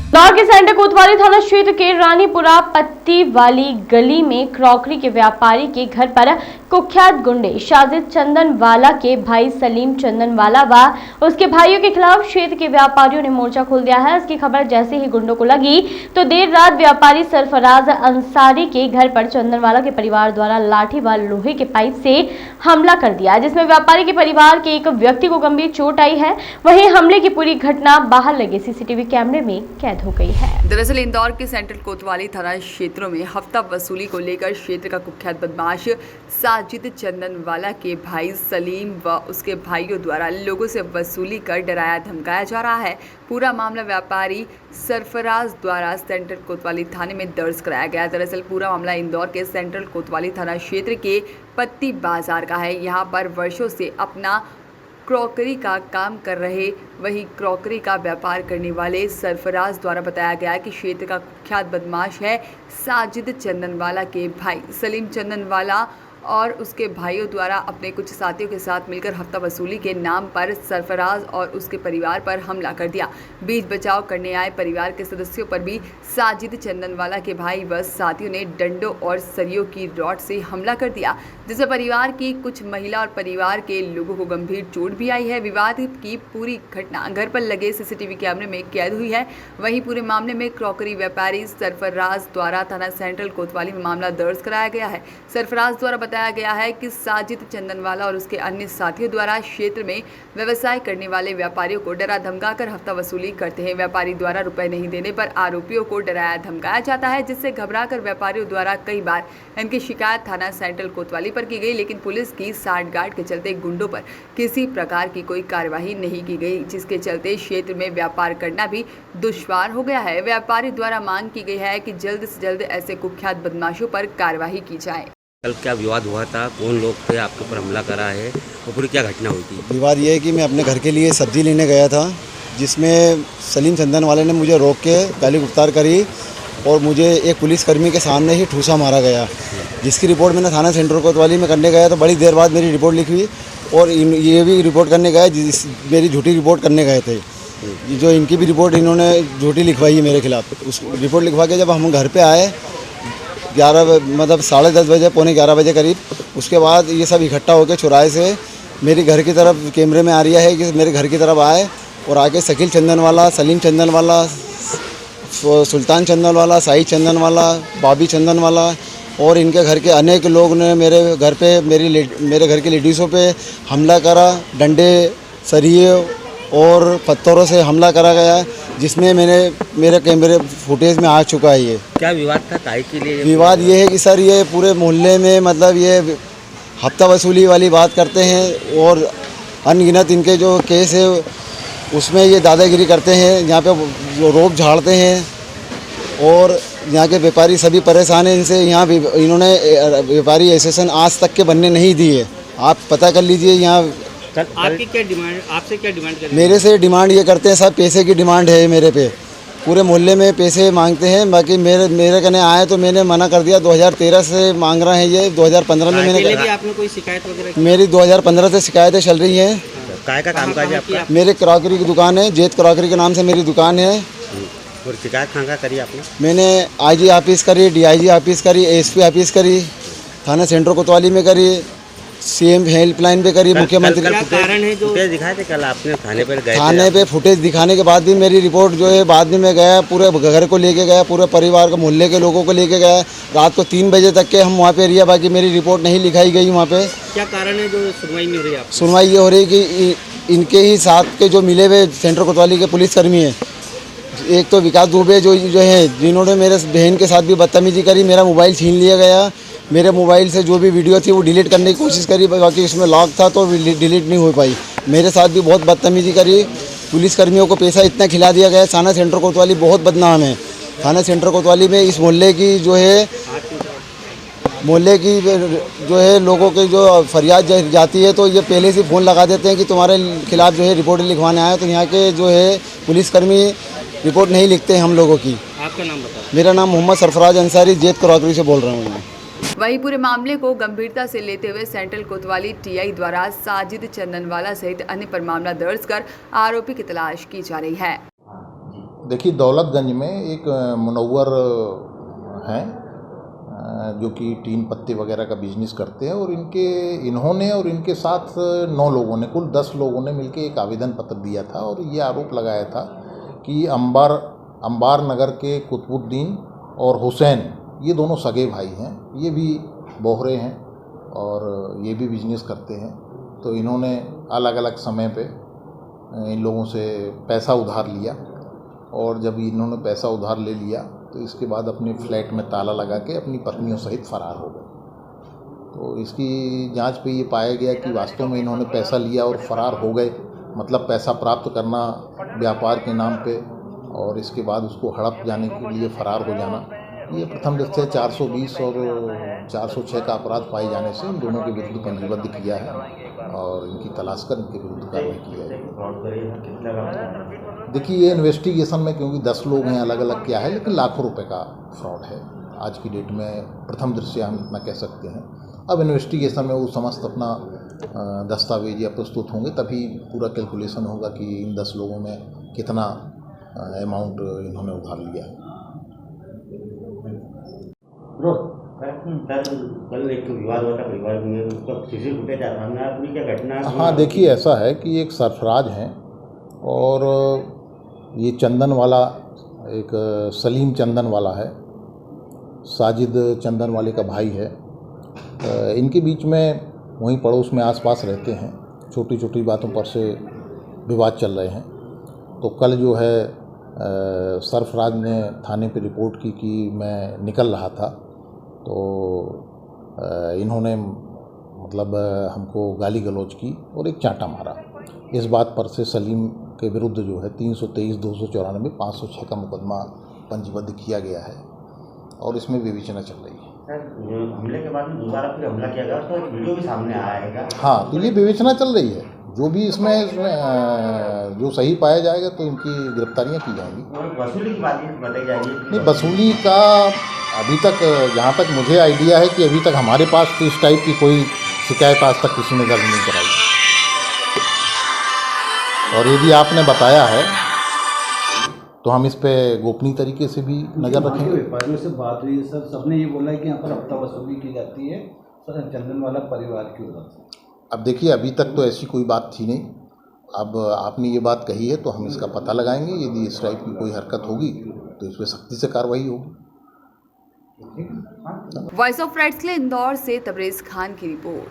इंदौर के सेंटर कोतवाली थाना क्षेत्र के रानीपुरा पत्ती वाली गली में क्रॉकरी के व्यापारी के घर पर कुख्यात गुंडे साजिद चंदनवाला के भाई सलीम चंदनवाला व उसके भाइयों के खिलाफ क्षेत्र के व्यापारियों ने मोर्चा खोल दिया है। इसकी खबर जैसे ही गुंडों को लगी तो देर रात व्यापारी सरफराज अंसारी के घर पर चंदनवाला के परिवार द्वारा लाठी व लोहे के पाइप से हमला कर दिया, जिसमें व्यापारी के परिवार के एक व्यक्ति को गंभीर चोट आई है। वहीं हमले की पूरी घटना बाहर लगे सीसीटीवी कैमरे में कैद हो गई है। दरअसल इंदौर के सेंट्रल कोतवाली थाना क्षेत्रों में हफ्ता वसूली को लेकर क्षेत्र का कुख्यात बदमाश साजिद चंदनवाला के भाई सलीम व उसके भाइयों द्वारा लोगों से वसूली कर डराया धमकाया जा रहा है। पूरा मामला व्यापारी सरफराज द्वारा सेंट्रल कोतवाली थाने में दर्ज कराया गया। दरअसल पूरा मामला इंदौर के सेंट्रल कोतवाली थाना क्षेत्र के पत्ती बाजार का है। यहाँ पर वर्षों से अपना क्रॉकरी का काम कर रहे वही क्रॉकरी का व्यापार करने वाले सरफराज द्वारा बताया गया कि क्षेत्र का कुख्यात बदमाश है साजिद चंदनवाला के भाई सलीम चंदनवाला और उसके भाइयों द्वारा अपने कुछ साथियों के साथ मिलकर हफ्ता वसूली के नाम पर सरफराज और उसके परिवार पर हमला कर दिया। बीच बचाव करने आए परिवार के सदस्यों पर भी साजिद चंदनवाला के भाई व साथियों ने डंडों और सरियों की रॉड से हमला कर दिया, जिससे परिवार की कुछ महिला और परिवार के लोगों को गंभीर चोट भी आई है। विवाद की पूरी घटना घर पर लगे सीसीटीवी कैमरे में कैद हुई है। वहीं पूरे मामले में क्रॉकरी व्यापारी सरफराज द्वारा थाना सेंट्रल कोतवाली में मामला दर्ज कराया गया है। सरफराज द्वारा बताया गया है कि साजिद चंदनवाला और उसके अन्य साथियों द्वारा क्षेत्र में व्यवसाय करने वाले व्यापारियों को डरा धमकाकर हफ्ता वसूली करते हैं। व्यापारी द्वारा रुपए नहीं देने पर आरोपियों को डराया धमकाया जाता है, जिससे घबराकर व्यापारियों द्वारा कई बार इनकी शिकायत थाना सेंट्रल कोतवाली पर की गई, लेकिन पुलिस की साठगांठ के चलते गुंडों पर किसी प्रकार की कोई कार्यवाही नहीं की गई, जिसके चलते क्षेत्र में व्यापार करना भी दुश्वार हो गया है। व्यापारी द्वारा मांग की गई है कि जल्द से जल्द ऐसे कुख्यात बदमाशों पर कार्यवाही की जाए। कल क्या विवाद हुआ था, कौन लोग थे आपके ऊपर हमला करा है और पूरी क्या घटना हुई थी? विवाद ये है कि मैं अपने घर के लिए सब्जी लेने गया था, जिसमें सलीम चंदनवाला ने मुझे रोक के गाली गुफ्तार करी और मुझे एक पुलिसकर्मी के सामने ही ठूसा मारा गया, जिसकी रिपोर्ट मैंने थाना सेंट्रल कोतवाली में करने गया तो बड़ी देर बाद मेरी रिपोर्ट लिखी और ये भी रिपोर्ट करने गए, मेरी झूठी रिपोर्ट करने गए थे, जो इनकी भी रिपोर्ट इन्होंने झूठी लिखवाई है मेरे खिलाफ। उस रिपोर्ट लिखवा के जब हम घर पर आए 10:30 बजे, पौने 11 बजे करीब, उसके बाद ये सब इकट्ठा होकर चौराहे से मेरे घर की तरफ कैमरे में आ रही है कि मेरे घर की तरफ आए और आके शकील चंदनवाला, सलीम चंदनवाला, सुल्तान चंदनवाला, साई चंदनवाला, बाबी चंदनवाला और इनके घर के अनेक लोग ने मेरे घर पे मेरे घर की लेडीज़ों पे हमला करा। डंडे, सरिये और पत्थरों से हमला करा गया, जिसमें मेरे कैमरे फुटेज में आ चुका है। ये क्या विवाद था, काहे के लिए? विवाद ये है कि सर ये पूरे मोहल्ले में मतलब ये हफ्ता वसूली वाली बात करते हैं और अनगिनत इनके जो केस है उसमें ये दादागिरी करते हैं, यहाँ पे रोप झाड़ते हैं और यहाँ के व्यापारी सभी परेशान हैं इनसे। यहाँ इन्होंने व्यापारी एसोसिएशन आज तक के बनने नहीं दिए, आप पता कर लीजिए। यहाँ आपकी क्या डिमांड, आपसे क्या डिमांड करते हैं? मेरे से डिमांड ये करते हैं, सब पैसे की डिमांड है मेरे पे, पूरे मोहल्ले में पैसे मांगते हैं। बाकी मेरे कहने आए तो मैंने मना कर दिया। 2013 से मांग रहे हैं ये, 2015 में मैंने भी आपने कोई शिकायत वगैरह? मेरी 2015 से शिकायतें चल रही हैं। काय का कामकाज है आपका? मेरे क्रॉकरी की दुकान है, जेत क्रॉकरी के नाम से मेरी दुकान है। और शिकायत कहाँ करी आपने? मैंने IG ऑफिस करी, DIG ऑफिस करी, ASP ऑफिस करी, थाना सेंट्रल कोतवाली में करी, CM हेल्पलाइन पे करी, मुख्यमंत्री। क्या कारण है जो फुटेज दिखाए थे कल आपने थाने पर गए? थाने पे फुटेज दिखाने के बाद भी मेरी रिपोर्ट जो है बाद में मैं गया, पूरे घर को लेके गया, पूरे परिवार को, मोहल्ले के लोगों को लेके गया। रात को 3 बजे तक के हम वहाँ पे रहिए, बाकी मेरी रिपोर्ट नहीं लिखाई गई वहाँ पे। क्या कारण है जो सुनवाई नहीं हो रही? सुनवाई ये हो रही कि इनके ही साथ के जो मिले हुए सेंट्रल कोतवाली के पुलिसकर्मी हैं, एक तो विकास दुबे जो है, जिन्होंने मेरे बहन के साथ भी बदतमीजी करी, मेरा मोबाइल छीन लिया गया, मेरे मोबाइल से जो भी वीडियो थी वो डिलीट करने की कोशिश करी, बाकी उसमें लॉक था तो डिलीट नहीं हो पाई। मेरे साथ भी बहुत बदतमीजी करी, पुलिसकर्मियों को पैसा इतना खिला दिया गया। थाना सेंट्रल कोतवाली बहुत बदनाम है। थाना सेंट्रल कोतवाली में इस मोहल्ले की जो है लोगों की जो फरियाद जाती है तो ये पहले से फ़ोन लगा देते हैं कि तुम्हारे खिलाफ़ जो है रिपोर्ट लिखवाने आए, तो यहाँ के जो है पुलिसकर्मी रिपोर्ट नहीं लिखते हैं हम लोगों की। आपका नाम बताओ। मेरा नाम मोहम्मद सरफराज अंसारी, जेत क्रॉकरी से बोल रहा हूँ मैं। वहीं पूरे मामले को गंभीरता से लेते हुए सेंट्रल कोतवाली टीआई द्वारा साजिद चंदनवाला सहित अन्य पर मामला दर्ज कर आरोपी की तलाश की जा रही है। देखिए, दौलतगंज में एक मुनव्वर हैं जो कि टीन पत्ते वगैरह का बिजनेस करते हैं और इन्होंने और इनके साथ 9 लोगों ने, कुल 10 लोगों ने मिलकर एक आवेदन पत्र दिया था और ये आरोप लगाया था कि अंबार नगर के कुतुबुद्दीन और हुसैन, ये दोनों सगे भाई हैं, ये भी बोहरे हैं और ये भी बिजनेस करते हैं। तो इन्होंने अलग अलग समय पे इन लोगों से पैसा उधार लिया और जब इन्होंने पैसा उधार ले लिया तो इसके बाद अपने फ्लैट में ताला लगा के अपनी पत्नियों सहित फरार हो गए। तो इसकी जांच पे ये पाया गया कि वास्तव में इन्होंने पैसा लिया और फरार हो गए, मतलब पैसा प्राप्त करना व्यापार के नाम पे और इसके बाद उसको हड़प जाने के लिए फरार हो जाना, ये प्रथम दृष्टया 420 और 406 का अपराध पाए जाने से इन दोनों के विरुद्ध पंजीबद्ध किया है और इनकी तलाश कर इनके विरुद्ध कार्रवाई की जाएगी। देखिए, ये इन्वेस्टिगेशन में, क्योंकि 10 लोग हैं, अलग अलग क्या है, लेकिन लाखों रुपए का फ्रॉड है आज की डेट में, प्रथम दृष्टया हम इतना कह सकते हैं। अब इन्वेस्टिगेशन में वो समस्त अपना दस्तावेज या प्रस्तुत होंगे, तभी पूरा कैलकुलेशन होगा कि इन 10 लोगों में कितना अमाउंट इन्होंने उधार लिया है। कल एक विवाद हुआ था परिवार में, उसका सीसी फुटेज सामने आया, पूरी क्या घटना है? हाँ, देखिए, ऐसा है कि एक सरफराज हैं और ये चंदनवाला, एक सलीम चंदनवाला है, साजिद चंदनवाले का भाई है। इनके बीच में वहीं पड़ोस में आसपास रहते हैं, छोटी छोटी बातों पर से विवाद चल रहे हैं। तो कल जो है सरफराज ने थाने पे रिपोर्ट की कि मैं निकल रहा था, तो इन्होंने मतलब हमको गाली गलौज की और एक चांटा मारा। इस बात पर से सलीम के विरुद्ध जो है 323, 294, 506 का मुकदमा पंजीबद्ध किया गया है और इसमें विवेचना चल रही है। सर, हमले के बाद दोबारा फिर हमला किया गया, तो एक वीडियो भी सामने आया है। हाँ, तो ये विवेचना चल रही है, जो भी इसमें जो सही पाया जाएगा तो इनकी गिरफ्तारियां की जाएंगी। और वसूली की बात बताई जाएगी? नहीं, वसूली का अभी तक, जहाँ तक मुझे आइडिया है कि अभी तक हमारे पास इस टाइप की कोई शिकायत आज तक किसी ने दर्ज नहीं कराई। और यदि आपने बताया है तो हम इस पे गोपनीय तरीके से भी नज़र रखेंगे। व्यापारियों से बात हुई सर, सबने ये बोला है कि यहाँ पर हफ्ता वसूली की जाती है सर चंदनवाला परिवार की ओर से। अब देखिए, अभी तक तो ऐसी कोई बात थी नहीं। अब आपने ये बात कही है तो हम इसका पता लगाएंगे। यदि इस टाइप की कोई हरकत होगी तो इस पर सख्ती से कार्रवाई होगी। वॉइस ऑफ राइट्स के लिए इंदौर से तबरेज खान की रिपोर्ट।